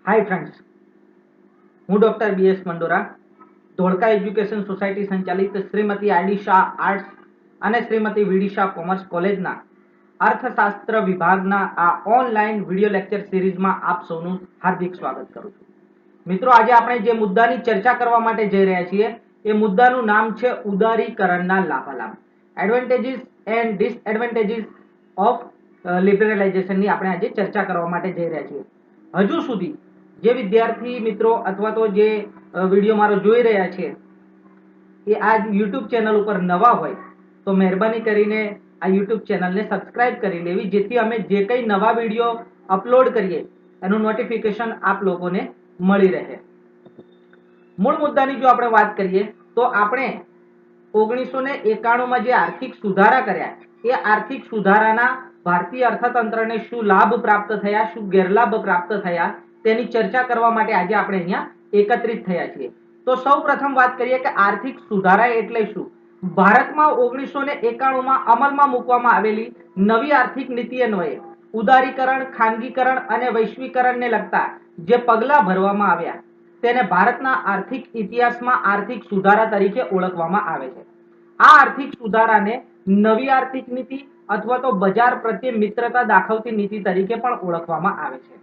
हाय friends, हूँ doctor BS Mandora, Dholka education society संचालित Shrimati RD Shah arts અને શ્રીમતી વીડી શાહ કોમર્સ કોલેજના અર્થશાસ્ત્ર વિભાગના આ ઓનલાઈન વિડિયો લેક્ચર સિરીઝમાં આપ સૌનું હાર્દિક સ્વાગત કરું છું. મિત્રો, આજે આપણે જે મુદ્દાની ચર્ચા કરવા માટે જઈ રહ્યા છીએ એ મુદ્દાનું નામ છે ઉદારીકરણના લાભાલાભ, એડવાન્ટેજીસ એન્ડ ડિસએડવાન્ટેજીસ ઓફ લિબરલાઇઝેશનની આપણે આજે ચર્ચા કરવા માટે જઈ રહ્યા છીએ. હજુ સુધી જે વિદ્યાર્થી મિત્રો અથવા તો જે વિડીયો મારો જોઈ રહ્યા છે એ આ યુટ્યુબ ચેનલ ઉપર નવા હોય તો મહેરબાની કરીને આ યુટ્યુબ ચેનલને સબસ્ક્રાઇબ કરી લેવી, જેથી અમે જે કંઈ નવા વિડીયો અપલોડ કરીએ એનું નોટિફિકેશન આપ લોકોને મળી રહે. મૂળ મુદ્દાની જો આપણે વાત કરીએ તો આપણે 1991માં જે આર્થિક સુધારા કર્યા એ આર્થિક સુધારાના ભારતીય અર્થતંત્રને શું લાભ પ્રાપ્ત થયા, શું ગેરલાભ પ્રાપ્ત થયા તેની ચર્ચા કરવા માટે આજે આપણે અહીંયા એકત્રિત થયા છીએ. તો સૌપ્રથમ વાત કરીએ કે આર્થિક સુધારા એટલે શું. ભારતમાં 1991માં અમલમાં મૂકવામાં આવેલી નવી આર્થિક નીતિ અન્વયે ઉદારીકરણ, ખાનગીકરણ અને વૈશ્વિકરણને લગતા જે પગલાં ભરવામાં આવ્યા તેને ભારતના આર્થિક ઇતિહાસમાં આર્થિક સુધારા તરીકે ઓળખવામાં આવે છે. આ આર્થિક સુધારાને નવી આર્થિક નીતિ અથવા તો બજાર પ્રત્યે મિત્રતા દાખવતી નીતિ તરીકે પણ ઓળખવામાં આવે છે.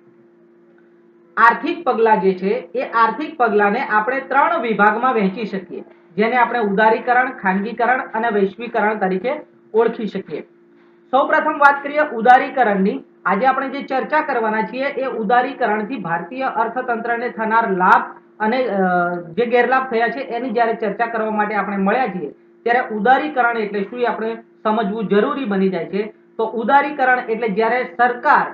આર્થિક પગલાં જે છે એ આર્થિક પગલાંને આપણે 3 વિભાગમાં વહેંચી શકીએ, જેને આપણે ઉદારીકરણ, ખાનગીકરણ અને વૈશ્વિકરણ તરીકે ઓળખી શકીએ. સૌપ્રથમ વાત કરીએ ઉદારીકરણની. આજે આપણે જે ચર્ચા કરવાના છીએ એ ઉદારીકરણથી ભારતીય અર્થતંત્રને થનાર લાભ અને જે ગેરલાભ થયા છે એની જ્યારે ચર્ચા કરવા માટે આપણે મળ્યા છીએ ત્યારે ઉદારીકરણ એટલે શું એ આપણે સમજવું જરૂરી બની જાય છે. તો ઉદારીકરણ એટલે જ્યારે સરકાર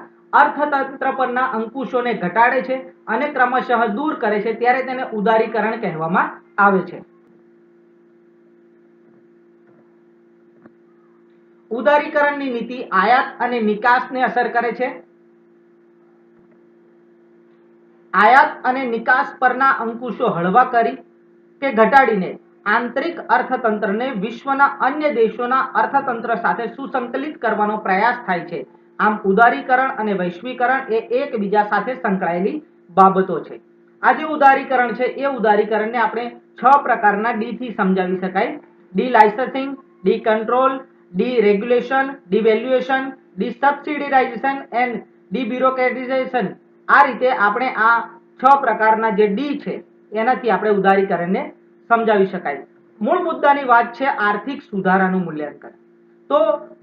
અર્થતંત્ર પરના અંકુશોને ઘટાડે છે અને ક્રમશઃ દૂર કરે છે ત્યારે તેને ઉદારીકરણ કહેવામાં આવે છે. ઉદારીકરણની નીતિ આયાત અને નિકાસને અસર કરે છે. આયાત અને નિકાસ પરના અંકુશો હળવા કરી કે ઘટાડીને આંતરિક અર્થતંત્રને વિશ્વના અન્ય દેશોના અર્થતંત્ર સાથે સુસંકલિત કરવાનો પ્રયાસ થાય છે. આમ ઉદારીકરણ અને વૈશ્વિકરણ એ એકબીજા સાથે સંકળાયેલી બાબતો છે. આ જે ઉદારીકરણ છે એ ઉદારીકરણને આપણે 6 પ્રકારના ડી થી સમજાવી શકાય. Delicensing, decontrol, deregulation, devaluation, desubsidisation and debureaucratisation. આ રીતે આપણે આ 6 પ્રકારના જે ડી છે એનાથી આપણે ઉદારીકરણને સમજાવી શકાય. મૂળ મુદ્દાની વાત છે આર્થિક સુધારાનું મૂલ્યાંકન. તો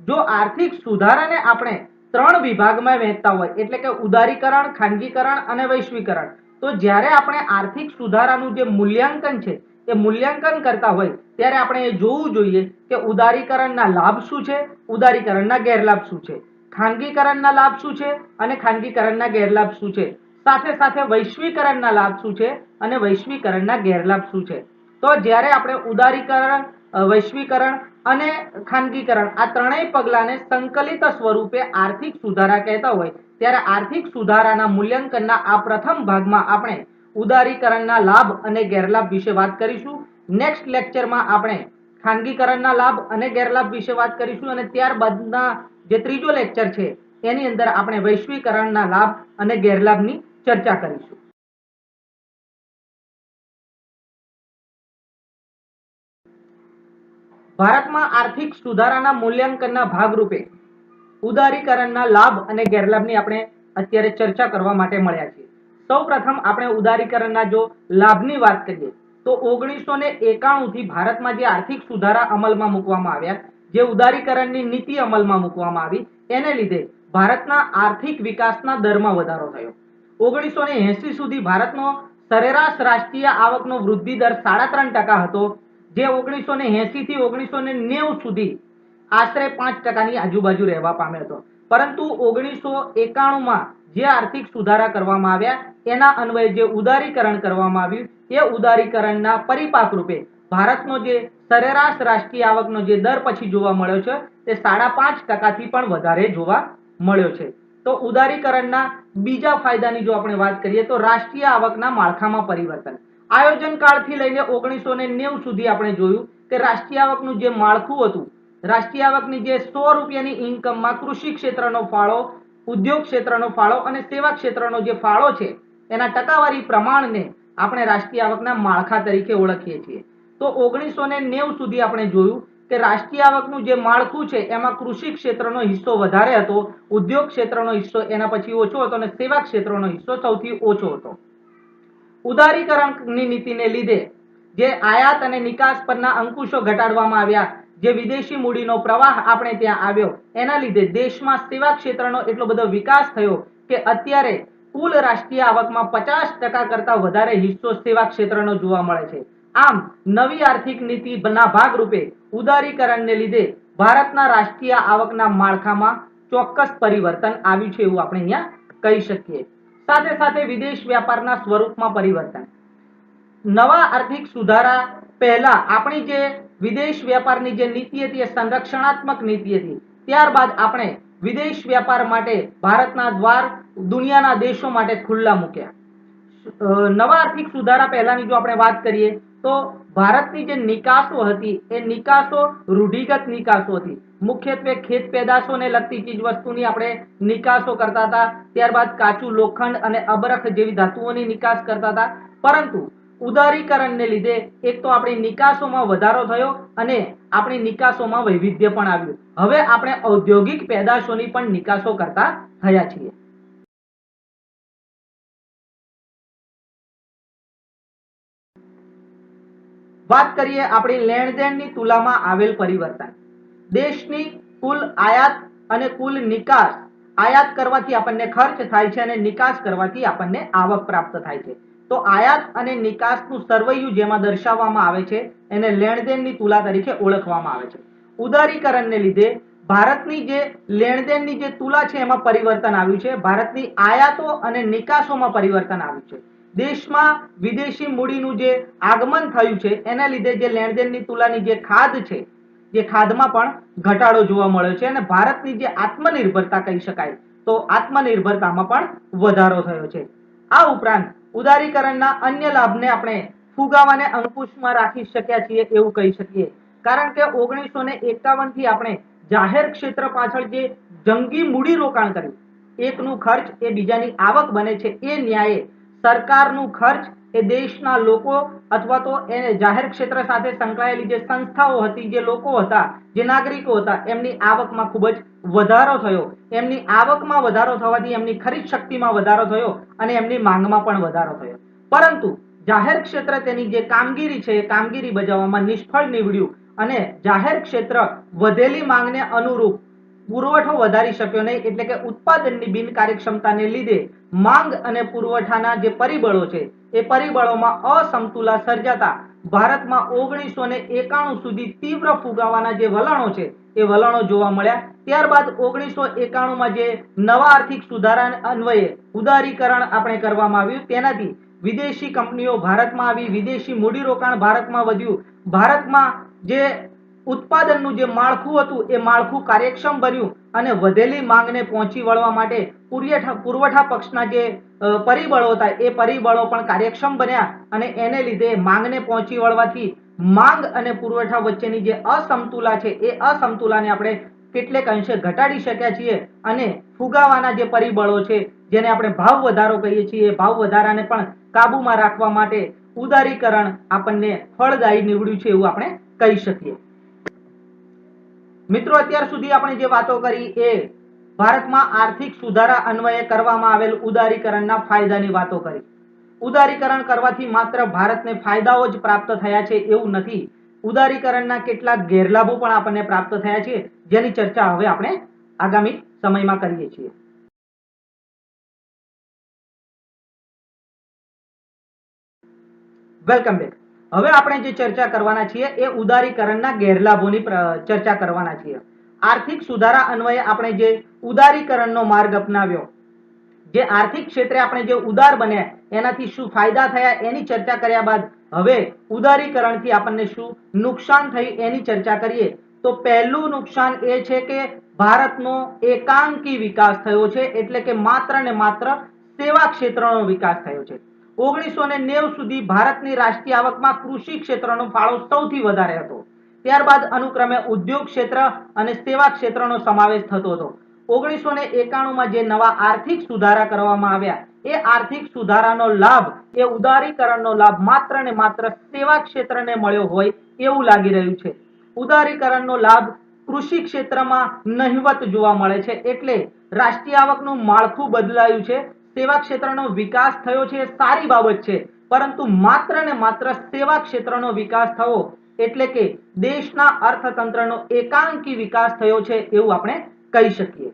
જો આર્થિક સુધારાને આપણે 3 વિભાગમાં વહેંચતા હોય એટલે કે ઉદારીકરણ, ખાનગીકરણ અને વૈશ્વિકરણ, તો જ્યારે આપણે આર્થિક સુધારાનું જે મૂલ્યાંકન છે એ મૂલ્યાંકન કરતા હોય ત્યારે આપણે એ જોવું જોઈએ કે ઉદારીકરણના લાભ શું છે, ઉદારીકરણના ગેરલાભ શું છે, ખાનગીકરણના લાભ શું છે અને ખાનગીકરણના ગેરલાભ શું છે, સાથે સાથે વૈશ્વિકરણના લાભ શું છે અને વૈશ્વિકરણના ગેરલાભ શું છે. તો જ્યારે આપણે ઉદારીકરણ, વૈશ્વિકરણ અને ખાનગીકરણ આ ત્રણેય પગલાને સંકલિત સ્વરૂપે આર્થિક સુધારા કહેતા હોય ત્યારે આર્થિક સુધારાના મૂલ્યાંકનના આ પ્રથમ ભાગમાં આપણે ઉદારીકરણના લાભ અને ગેરલાભ વિશે વાત કરીશું. નેક્સ્ટ લેક્ચરમાં આપણે ખાનગીકરણના લાભ અને ગેરલાભ વિશે વાત કરીશું અને ત્યારબાદના જે ત્રીજો લેક્ચર છે એની અંદર આપણે વૈશ્વિકરણના લાભ અને ગેરલાભની ચર્ચા કરીશું. ભારતમાં આર્થિક સુધારાના મૂલ્યાંકનના ભાગરૂપે ઉદારીકરણના લાભ અને ગેરલાભની આપણે અત્યારે ચર્ચા કરવા માટે મળ્યા છીએ. સૌપ્રથમ આપણે ઉદારીકરણના જો લાભની વાત કરીએ તો 1991 થી ભારતમાં જે આર્થિક સુધારા અમલમાં મૂકવામાં આવ્યા, જે ઉદારીકરણની નીતિ અમલમાં મૂકવામાં આવી એને લીધે ભારતના આર્થિક વિકાસના દરમાં વધારો થયો. 1980 સુધી ભારતનો સરેરાશ રાષ્ટ્રીય આવકનો વૃદ્ધિ દર 3.5% હતો, જે 1980 થી 1990 સુધી આશરે 5%ની આજુબાજુ રહેવા પામ્યો હતો. પરંતુ 1991માં જે આર્થિક સુધારા કરવામાં આવ્યા એના અન્વયે જે ઉદારીકરણ કરવામાં આવ્યું એ ઉદારીકરણના પરિપાક રૂપે ભારતનો જે સરેરાશ રાષ્ટ્રીય આવકનો જે દર પછી જોવા મળ્યો છે તે 5.5%થી પણ વધારે જોવા મળ્યો છે. તો ઉદારીકરણના બીજા ફાયદાની જો આપણે વાત કરીએ તો રાષ્ટ્રીય આવકના માળખામાં પરિવર્તન. આયોજન કાળથી લઈને 1990 સુધી આપણે જોયું કે રાષ્ટ્રીય આવકનું જે માળખું હતું, રાષ્ટ્રીય આવકની જે 100 રૂપિયાની ઇન્કમમાં કૃષિ ક્ષેત્રનો ફાળો, ઉદ્યોગ ક્ષેત્રનો ફાળો અને સેવા ક્ષેત્રનો જે ફાળો છે એના ટકાવારી પ્રમાણને આપણે રાષ્ટ્રીય આવકના માળખા તરીકે ઓળખીએ છીએ. તો 1990 સુધી આપણે જોયું કે રાષ્ટ્રીય આવકનું જે માળખું છે એમાં કૃષિ ક્ષેત્રનો હિસ્સો વધારે હતો, ઉદ્યોગ ક્ષેત્રનો હિસ્સો એના પછી ઓછો હતો અને સેવા ક્ષેત્રનો હિસ્સો સૌથી ઓછો હતો. ઉદારીકરણની નીતિને લીધે જે આયાત અને નિકાસ પરના અંકુશો ઘટાડવામાં આવ્યા, જે વિદેશી મૂડીનો પ્રવાહ આપણે ત્યાં આવ્યો, એના લીધે દેશમાં સેવા ક્ષેત્રનો એટલો બધો વિકાસ થયો કે અત્યારે કુલ રાષ્ટ્રીય આવકમાં 50% કરતાં વધારે હિસ્સો સેવા ક્ષેત્રનો જોવા મળે છે. આમ નવી આર્થિક નીતિના ભાગરૂપે ઉદારીકરણને લીધે ભારતના રાષ્ટ્રીય આવકના માળખામાં ચોક્કસ પરિવર્તન આવ્યું છે એવું આપણે અહીંયા કહી શકીએ. સાથે સાથે વિદેશ વ્યાપારના સ્વરૂપમાં પરિવર્તન. નવા આર્થિક સુધારા પહેલા આપણી જે વિદેશ વ્યાપારની જે નીતિ હતી એ સંરક્ષણાત્મક નીતિ હતી. ત્યારબાદ આપણે વિદેશ વ્યાપાર માટે ભારતના દ્વાર દુનિયાના દેશો માટે ખુલ્લા મૂક્યા. નવા આર્થિક સુધારા પહેલાની જો આપણે વાત કરીએ તો ભારતની જે નિકાસો હતી એ નિકાસો રૂઢિગત નિકાસો હતી. મુખ્યત્વે ખેત પેદાશોને લગતી ચીજ વસ્તુની આપણે નિકાસો કરતા હતા. ત્યારબાદ કાચું લોખંડ અને અબરખ જેવી ધાતુઓની નિકાસ કરતા હતા. પરંતુ ઉદારીકરણને લીધે એક તો આપણી નિકાસોમાં વધારો થયો અને આપણી નિકાસોમાં વૈવિધ્ય પણ આવ્યું. હવે આપણે ઔદ્યોગિક પેદાશોની પણ નિકાસો કરતા થયા છીએ. વાત કરીએ આપણી લેણદેણની તુલામાં આવેલ પરિવર્તન. દેશની કુલ આયાત અને કુલ નિકાસ, આયાત કરવાથી આપણને ખર્ચ થાય છે અને નિકાસ કરવાથી આપણને આવક પ્રાપ્ત થાય છે. તો આયાત અને નિકાસનું સરવૈયું જેમાં દર્શાવવામાં આવે છે એને લેણદેણની તુલા તરીકે ઓળખવામાં આવે છે. ઉદારીકરણને લીધે ભારતની જે લેણદેણની જે તુલા છે એમાં પરિવર્તન આવ્યું છે. ભારતની આયાતો અને નિકાસોમાં પરિવર્તન આવ્યું છે. દેશમાં વિદેશી મૂડીનું જે આગમન થયું છે એના લીધે જે લેણદેણની તુલાની જે ખાધ છે, જે ખાધમાં પણ ઘટાડો જોવા મળ્યો છે અને ભારતની જે આત્મનિર્ભરતા કહી શકાય તો આત્મનિર્ભરતામાં પણ વધારો થયો છે. આ ઉપરાંત ઉદારીકરણના અન્ય લાભને આપણે ફુગાવાને અંકુશમાં રાખી શક્યા છીએ એવું કહી શકીએ. કારણ કે 1951 થી આપણે જાહેર ક્ષેત્ર પાછળ જે જંગી મૂડી રોકાણ કર્યું, એકનું ખર્ચ એ બીજાની આવક બને છે એ ન્યાયે સરકારનું ખર્ચ એ દેશના લોકો અથવા તો એ જાહેર ક્ષેત્ર સાથે સંકળાયેલી જે સંસ્થાઓ હતી, જે લોકો હતા, જે નાગરિકો હતા, એમની આવકમાં ખૂબ જ વધારો થયો. એમની આવકમાં વધારો થવાથી એમની ખરીદ શક્તિમાં વધારો થયો અને એમની માંગમાં પણ વધારો થયો. પરંતુ જાહેર ક્ષેત્ર તેની જે કામગીરી છે એ કામગીરી બજાવવામાં નિષ્ફળ નીવડ્યું અને જાહેર ક્ષેત્ર વધેલી માંગને અનુરૂપ પુરવઠો વધારી શક્યો નહીં. એટલે કે ઉત્પાદનની બિનકાર્યક્ષમતાને લીધે માંગ અને પુરવઠાના જે પરિબળો છે એ પરિબળોમાં અસમતુલા સર્જાતા ભારતમાં 1991 સુધી તીવ્ર ફુગાવાના જે વલણો છે એ વલણો જોવા મળ્યા. ત્યારબાદ 1991માં જે નવા આર્થિક સુધારા અન્વયે ઉદારીકરણ આપણે કરવામાં આવ્યું, તેનાથી વિદેશી કંપનીઓ ભારતમાં આવી, વિદેશી મૂડીરોકાણ ભારતમાં વધ્યું. ભારતમાં જે ઉત્પાદનનું જે માળખું હતું એ માળખું કાર્યક્ષમ બન્યું અને વધેલી માંગને પહોંચી વળવા માટે પુરવઠા પક્ષના જે પરિબળો હતા એ પરિબળો પણ કાર્યક્ષમ બન્યા અને એને લીધે માંગને પહોંચી વળવાથી માંગ અને પુરવઠા વચ્ચેની જે અસમતુલા છે એ અસમતુલાને આપણે કેટલેક અંશે ઘટાડી શક્યા છીએ અને ફુગાવાના જે પરિબળો છે જેને આપણે ભાવ વધારો કહીએ છીએ, ભાવ વધારાને પણ કાબુમાં રાખવા માટે ઉદારીકરણ આપણને ફળદાયી નીવડ્યું છે એવું આપણે કહી શકીએ. મિત્રો, અત્યાર સુધી આપણે જે વાતો કરી એ ભારતમાં આર્થિક સુધારા અન્વયે કરવામાં આવેલ ઉદારીકરણના ફાયદાની વાતો કરી. ઉદારીકરણ કરવાથી માત્ર ભારતને ફાયદાઓ જ પ્રાપ્ત થયા છે એવું નથી. ઉદારીકરણના કેટલાક ગેરલાભો પણ આપણને પ્રાપ્ત થયા છે, જેની ચર્ચા હવે આપણે આગામી સમયમાં કરીએ છીએ. Welcome back. હવે આપણે જે ચર્ચા કરવાના છીએ એ ઉદારીકરણના ગેરલાભોની ચર્ચા કરવાના છીએ. આર્થિક સુધારા અન્વયે આપણે જે ઉદારીકરણનો માર્ગ અપનાવ્યો, જે આર્થિક ક્ષેત્રે આપણે જે ઉદાર બન્યા એનાથી શું ફાયદા થયા એની ચર્ચા કર્યા બાદ હવે ઉદારીકરણથી આપણને શું નુકસાન થયું એની ચર્ચા કરીએ. તો પહેલું નુકસાન એ છે કે ભારતનો એકાંકી વિકાસ થયો છે, એટલે કે માત્ર ને માત્ર સેવા ક્ષેત્રનો વિકાસ થયો છે. 1990 સુધી ભારતની રાષ્ટ્રીય આવકમાં કૃષિ ક્ષેત્રનો ફાળો સૌથી વધારે હતો. ત્યારબાદ અનુક્રમે ઉદ્યોગ ક્ષેત્ર અને સેવા ક્ષેત્રનો સમાવેશ થતો હતો. 1991માં જે નવા આર્થિક સુધારા કરવામાં આવ્યા એ આર્થિક સુધારાનો લાભ, એ ઉદારીકરણનો લાભ માત્ર ને માત્ર સેવા ક્ષેત્રને મળ્યો હોય એવું લાગી રહ્યું છે. ઉદારીકરણનો લાભ કૃષિ ક્ષેત્રમાં નહિવત જોવા મળે છે. એટલે રાષ્ટ્રીય આવકનું માળખું બદલાયું છે, સેવા ક્ષેત્રનો વિકાસ થયો છે, એ સારી બાબત છે, પરંતુ માત્ર ને માત્ર સેવા ક્ષેત્રનો વિકાસ થવો એટલે કે દેશના અર્થતંત્રનો એકાંકી વિકાસ થયો છે એવું આપણે કહી શકીએ.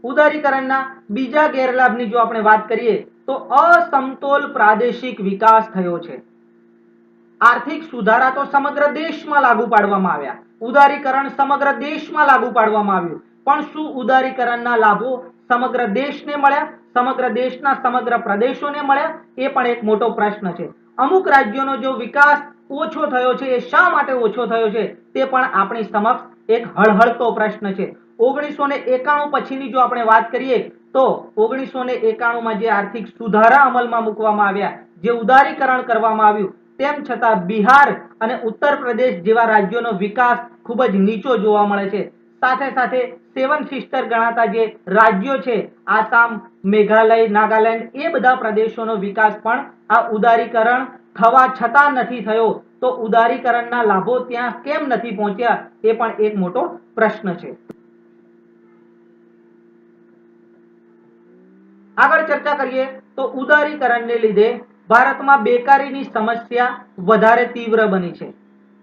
ઉદારીકરણના બીજા ગેરલાભની જો આપણે વાત કરીએ તો અસમતોલ પ્રાદેશિક વિકાસ થયો છે. આર્થિક સુધારા તો સમગ્ર દેશમાં લાગુ પાડવામાં આવ્યા, ઉદારીકરણ સમગ્ર દેશમાં લાગુ પાડવામાં આવ્યું, પણ શું ઉદારીકરણના લાભો સમગ્ર દેશને મળ્યા, સમગ્ર દેશના સમગ્ર પ્રદેશોને મળ્યા? એ પણ એક મોટો પ્રશ્ન છે. અમુક રાજ્યોનો જો વિકાસ ઓછો થયો છે, એ શા માટે ઓછો થયો છે તે પણ આપણી સમક્ષ એક હળહળતો પ્રશ્ન છે. 1991 પછીની જો આપણે વાત કરીએ તો 1991 માં જે આર્થિક સુધારા અમલમાં મૂકવામાં આવ્યા, જે ઉદારીકરણ કરવામાં આવ્યું, તેમ છતાં બિહાર અને ઉત્તર પ્રદેશ જેવા રાજ્યોનો વિકાસ ખૂબ જ નીચો જોવા મળે છે. સાથે સાથે સેવન સિસ્ટર ગણાતા જે રાજ્યો છે, આસામ, મેઘાલય, નાગાલેન્ડ, એ બધા પ્રદેશોનો વિકાસ પણ આ ઉદારીકરણ થવા છતાં નથી થયો. તો ઉદારીકરણના લાભો ત્યાં કેમ નથી પહોંચ્યા એ પણ એક મોટો પ્રશ્ન છે. આગળ ચર્ચા કરીએ તો ઉદારીકરણને લીધે ભારતમાં બેકારીની સમસ્યા વધારે તીવ્ર બની છે.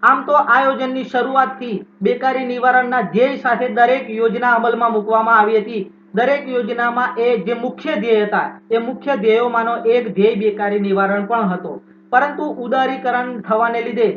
આમ તો આયોજનની શરૂઆતથી બેકારી નિવારણના ધ્યેય સાથે દરેક યોજના અમલમાં મૂકવામાં આવી હતી. દરેક યોજનામાં એ જે મુખ્ય ધ્યેય હતા, એ મુખ્ય ધ્યેયોમાંનો એક ધ્યેય બેકારી નિવારણ પણ હતો. પરંતુ ઉદારીકરણ થવાને લીધે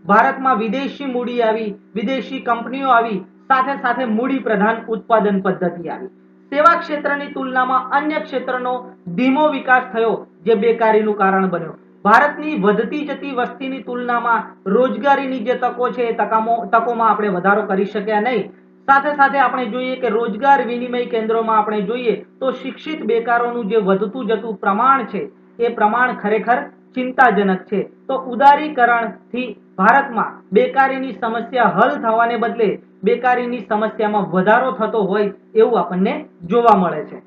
ભારતમાં વિદેશી મૂડી આવી, વિદેશી કંપનીઓ આવી, સાથે સાથે મૂડી પ્રધાન ઉત્પાદન પદ્ધતિ આવી. સેવા ક્ષેત્રની તુલનામાં અન્ય ક્ષેત્રનો ધીમો વિકાસ થયો, જે બેકારીનું કારણ બન્યો. ભારતની વધતી જતી વસ્તીની તુલનામાં રોજગારીની જે તકો છે, એ તકોમાં આપણે વધારો કરી શક્યા નહીં. સાથે સાથે આપણે જોઈએ કે રોજગાર વિનિમય કેન્દ્રોમાં આપણે જોઈએ તો શિક્ષિત બેકારોનું જે વધતું જતું પ્રમાણ છે, એ પ્રમાણ ખરેખર ચિંતાજનક છે. તો ઉદારીકરણથી ભારતમાં બેકારીની સમસ્યા હલ થવાને બદલે બેકારીની સમસ્યામાં વધારો થતો હોય એવું આપણને જોવા મળે છે.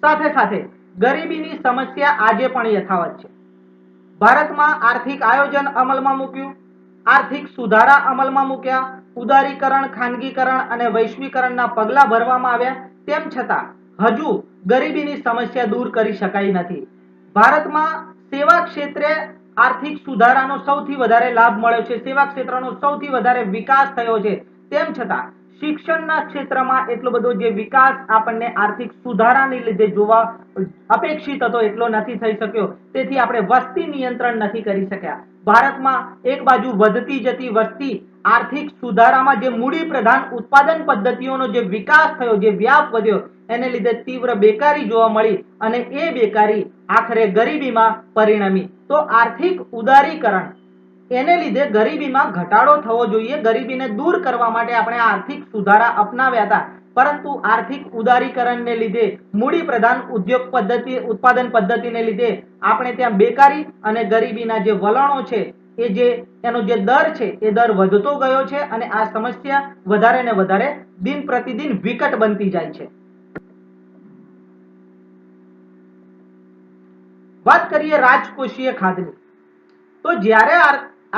સાથે સાથે ગરીબીની સમસ્યા આજે પણ યથાવત છે. ભારતમાં આર્થિક આયોજન અમલમાં મૂક્યું, આર્થિક સુધારા અમલમાં મૂક્યા, ઉદારીકરણ, ખાનગીકરણ અને વૈશ્વિકરણના પગલા ભરવામાં આવ્યા, તેમ છતાં હજુ ગરીબીની સમસ્યા દૂર કરી શકાઈ નથી. ભારતમાં સેવા ક્ષેત્રે આર્થિક સુધારાનો સૌથી વધારે લાભ મળ્યો છે, સેવા ક્ષેત્રનો સૌથી વધારે વિકાસ થયો છે, તેમ છતાં શિક્ષણના ક્ષેત્રમાં એટલો બધો જે વિકાસ આપણને આર્થિક સુધારાને લીધે જોવા અપેક્ષિત હતો એટલો નથી થઈ શક્યો. તેથી આપણે વસ્તી નિયંત્રણ નથી કરી શક્યા. ભારતમાં એક બાજુ વધતી જતી વસ્તી, આર્થિક સુધારામાં જે મૂડી પ્રધાન ઉત્પાદન પદ્ધતિઓનો જે વિકાસ થયો, જે વ્યાપ વધ્યો, એને લીધે તીવ્ર બેકારી જોવા મળી અને એ બેકારી આખરે ગરીબીમાં પરિણમી. તો આર્થિક ઉદારીકરણ એને લીધે ગરીબીમાં ઘટાડો થવો જોઈએ, ગરીબીને દૂર કરવા માટે આપણે આર્થિક સુધારા અપનાવ્યા હતા, પરંતુ આર્થિક ઉદારીકરણને લીધે મૂડી પ્રધાન ઉદ્યોગ પદ્ધતિ, ઉત્પાદન પદ્ધતિને લીધે આપણે ત્યાં બેકારી અને ગરીબીના જે વલણો છે, એ જે એનો જે દર છે, એ દર વધતો ગયો છે અને આ સમસ્યા વધારે ને વધારે દિન પ્રતિદિન વિકટ બનતી જાય છે. વાત કરીએ રાજકોષીય ખાધની, તો જ્યારે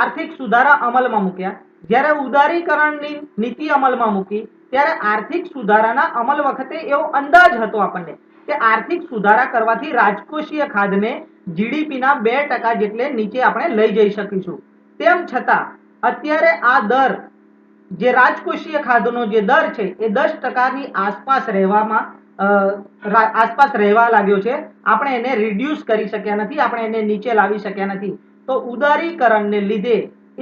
આર્થિક સુધારા અમલમાં મૂક્યા, જ્યારે ઉદારીકરણની નીતિ અમલમાં મૂકી, ત્યારે આર્થિક સુધારાના અમલ વખતે એવો અંદાજ હતો આપણને કે આર્થિક સુધારા કરવાથી રાજકોષીય ખાધને જીડીપીના 2% જેટલે નીચે આપણે લઈ જઈ શકીશું. તેમ છતાં અત્યારે આ દર, જે રાજકોષીય ખાધનો જે દર છે, એ 10%ની આસપાસ રહેવા લાગ્યો છે. આપણે એને રિડ્યુસ કરી શક્યા નથી, આપણે એને નીચે લાવી શક્યા નથી. તો ઉદારીકરણને લીધે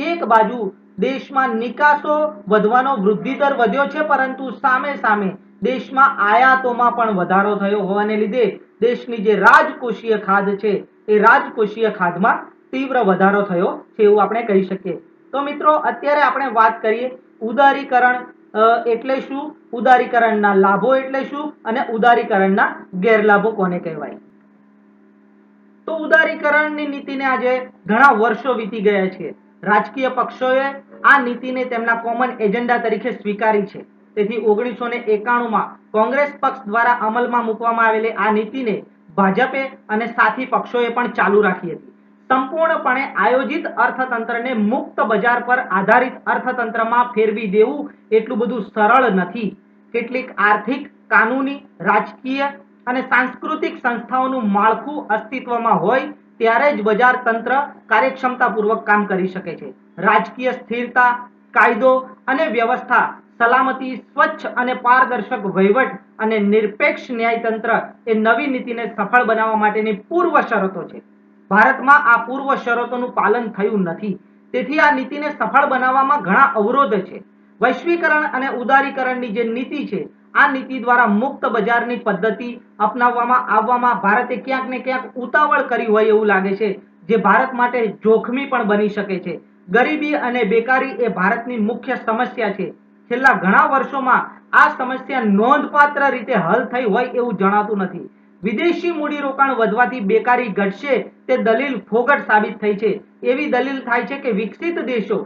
એક બાજુ દેશમાં નિકાસો વધવાનો વૃદ્ધિ દર વધ્યો છે, પરંતુ સામે સામે દેશમાં આયાતોમાં પણ વધારો થયો હોવાને લીધે દેશની જે રાજકોષીય ખાધ છે, એ રાજકોષીય ખાધમાં તીવ્ર વધારો થયો છે એવું આપણે કહી શકીએ. તો મિત્રો, અત્યારે આપણે વાત કરીએ ઉદારીકરણ એટલે શું, ઉદારીકરણના લાભો એટલે શું અને ઉદારીકરણના ગેરલાભો કોને કહેવાય. તો ઉદારીકરણની નીતિને આજે ઘણા વર્ષો વીતી ગયા છે. રાજકીય પક્ષોએ આ નીતિને તેમના કોમન એજન્ડા તરીકે સ્વીકારી છે. તેથી 1991માં કોંગ્રેસ પક્ષ દ્વારા અમલમાં મૂકવામાં આવેલી આ નીતિને ભાજપે અને સાથી પક્ષોએ પણ ચાલુ રાખી હતી. સંપૂર્ણપણે આયોજિત અર્થતંત્રને મુક્ત બજાર પર આધારિત અર્થતંત્રમાં ફેરવી દેવું એટલું બધું સરળ નથી. કેટલીક આર્થિક, કાનૂની, રાજકીય અને સાંસ્કૃતિક સંસ્થાઓનું માળખું અસ્તિત્વમાં હોય ત્યારે જ બજાર તંત્ર કાર્યક્ષમતાપૂર્વક કામ કરી શકે છે. રાજકીય સ્થિરતા, કાયદો અને વ્યવસ્થા, સલામતી, સ્વચ્છ અને પારદર્શક વહીવટ અને નિરપેક્ષ ન્યાયતંત્ર એ નવી નીતિને સફળ બનાવવા માટેની પૂર્વ શરતો છે. ભારતમાં આ પૂર્વ શરતોનું પાલન થયું નથી. તેથી આ નીતિને સફળ બનાવવામાં ઘણા અવરોધ છે. વૈશ્વિકરણ અને ઉદારીકરણની જે નીતિ છે, આ નીતિ દ્વારા મુક્ત બજારની પદ્ધતિ અપનાવવામાં આવવામાં ભારતે ક્યાંક ને ક્યાંક ઉતાવળ કરી હોય એવું લાગે છે, જે ભારત માટે જોખમી પણ બની શકે છે. ગરીબી અને બેકારી એ ભારતની મુખ્ય સમસ્યા છે. છેલ્લા ઘણા વર્ષોમાં આ સમસ્યા નોંધપાત્ર રીતે હલ થઈ હોય એવું જણાતું નથી. વિદેશી મૂડીરોકાણ વધવાથી બેકારી ઘટશે તે દલીલ ફોગટ સાબિત થઈ છે. એવી દલીલ થાય છે કે વિકસિત દેશો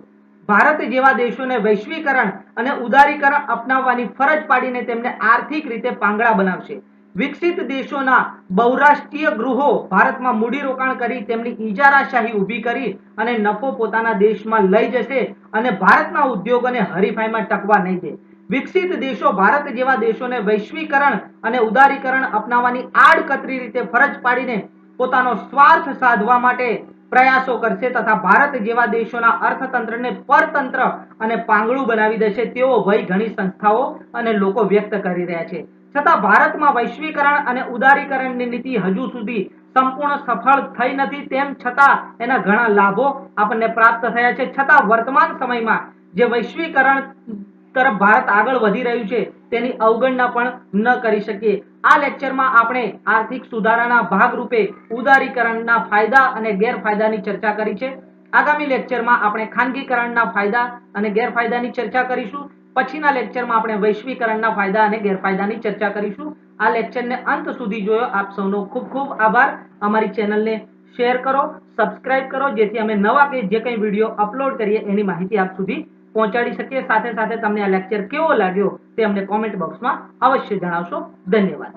ભારત જેવા દેશોને વૈશ્વિકરણ અને ઉદારીકરણ અપનાવવાની ફરજ પાડીને તેમને આર્થિક રીતે પાંગળા બનાવશે. વિકસિત દેશોના બહુરાષ્ટ્રીય ગૃહો ભારતમાં મૂડીરોકાણ કરી તેમની ઇજારાશાહી ઊભી કરી અને નફો પોતાના દેશમાં લઈ જશે અને ભારતના ઉદ્યોગોને હરીફાઈમાં ટકવા નહીં દે. વિકસિત દેશો ભારત જેવા દેશોને વૈશ્વિકરણ અને ઉદારીકરણ અપનાવવાની આડકતરી રીતે ફરજ પાડીને પોતાનો સ્વાર્થ સાધવા માટે પ્રયાસો કરશે તથા ભારત જેવા દેશોના અર્થતંત્રને પરતંત્ર અને પાંગળું બનાવી દેશે તેવો ભય ઘણી સંસ્થાઓ અને લોકો વ્યક્ત કરી રહ્યા છે. છતાં ભારતમાં વૈશ્વિકરણ અને ઉદારીકરણની નીતિ હજુ સુધી સંપૂર્ણ સફળ થઈ નથી. તેમ છતાં એના ઘણા લાભો આપણને પ્રાપ્ત થયા છે. છતાં વર્તમાન સમયમાં જે વૈશ્વિકરણ તરફ ભારત આગળ વધી રહ્યું છે તેની અવગણના પણ ન કરી શકીએ. આ લેક્ચરમાં આપણે આર્થિક સુધારાના ભાગરૂપે ઉદારીકરણના ફાયદા અને ગેરફાયદાની ચર્ચા કરી છે. આગામી લેક્ચરમાં આપણે ખાનગીકરણના ફાયદા અને ગેરફાયદાની ચર્ચા કરીશું. પછીના લેક્ચરમાં આપણે વૈશ્વિકરણના ફાયદા અને ગેરફાયદાની ચર્ચા કરીશું. આ લેક્ચરને અંત સુધી જોયો આપ સૌનો ખૂબ ખૂબ આભાર. અમારી ચેનલને શેર કરો, સબસ્ક્રાઇબ કરો, જેથી અમે નવા કે જે કંઈ વિડીયો અપલોડ કરીએ એની માહિતી આપ સુધી પહોંચાડી શકીએ. સાથે સાથે તમને આ લેક્ચર કેવો લાગ્યો તે અમને કોમેન્ટ બોક્સમાં અવશ્ય જણાવશો. ધન્યવાદ.